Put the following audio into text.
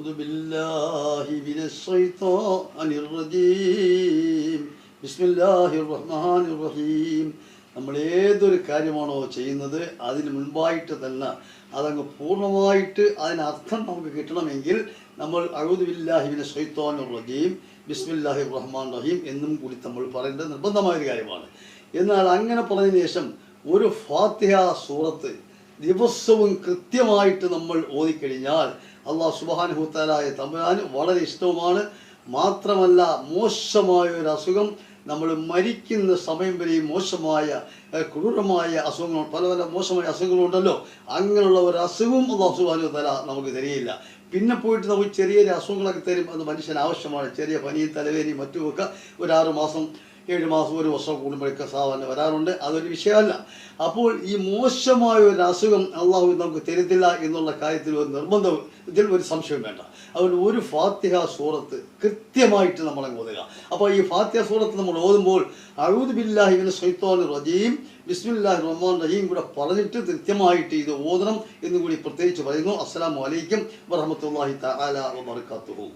أعوذ بالله من الشيطان الرجيم بسم الله الرحمن الرحيم. നമ്മൾ ഏതൊരു കാര്യമാണോ ചെയ്യുന്നത് അതിന് മുൻപായിട്ട് തന്നെ അതങ്ങ് പൂർണ്ണമായിട്ട് അതിനർത്ഥം നമുക്ക് കിട്ടണമെങ്കിൽ നമ്മൾ അഊദു ബില്ലാഹി മിനശ് ശൈത്വാനിർ റജീം ബിസ്മില്ലാഹിർ റഹ്മാനിർ റഹീം എന്നും കൂടി നമ്മൾ പറയേണ്ടത് നിർബന്ധമായൊരു കാര്യമാണ്. എന്നാൽ അങ്ങനെ പറഞ്ഞതിന് ശേഷം ഒരു ഫാത്തിഹ സൂറത്ത് ദിവസവും കൃത്യമായിട്ട് നമ്മൾ ഓതിക്കഴിഞ്ഞാൽ അല്ലാഹു സുബ്ഹാനഹു വതആല തമ്പുരാന് വളരെ ഇഷ്ടവുമാണ്. മാത്രമല്ല, മോശമായ ഒരു അസുഖം നമ്മൾ മരിക്കുന്ന സമയം വരെയും മോശമായ ക്രൂരമായ അസുഖങ്ങൾ പല പല മോശമായ അസുഖങ്ങളുണ്ടല്ലോ, അങ്ങനെയുള്ള ഒരു അസുഖവും അല്ലാഹു സുബ്ഹാനഹു വതആല നമുക്ക് തരികയില്ല. പിന്നെ പോയിട്ട് നമുക്ക് ചെറിയ അസുഖങ്ങളൊക്കെ തരും, അത് മനുഷ്യന് ആവശ്യമാണ്. ചെറിയ പനി, തലവേദന, മറ്റുമൊക്കെ ഒരു 6 മാസം 7 മാസം ഒരു വർഷം കൂടുമ്പോഴൊക്കെ സാധാരണ വരാറുണ്ട്. അതൊരു വിഷയമല്ല. അപ്പോൾ ഈ മോശമായ ഒരു അസുഖം അള്ളാഹു നമുക്ക് തരത്തില്ല എന്നുള്ള കാര്യത്തിൽ ഒരു നിർബന്ധം, ഇതിൽ ഒരു സംശയം വേണ്ട. അതുകൊണ്ട് ഒരു ഫാത്തിഹ സൂറത്ത് കൃത്യമായിട്ട് നമ്മൾ ഓതുക. അപ്പോൾ ഈ ഫാത്തിഹ സൂറത്ത് നമ്മൾ ഓതുമ്പോൾ അഊദു ബില്ലാഹി മിനശ് ശൈത്വാനിർ റജീം ബിസ്മില്ലാഹിർ റഹ്മാനിർ റഹീം കൂടെ പറഞ്ഞിട്ട് കൃത്യമായിട്ട് ഇത് ഓതണം എന്നുകൂടി പ്രത്യേകിച്ച് പറയുന്നു. അസ്സലാമു അലൈക്കും വറഹ്മത്തുള്ളാഹി തആല വബറകാതുഹു.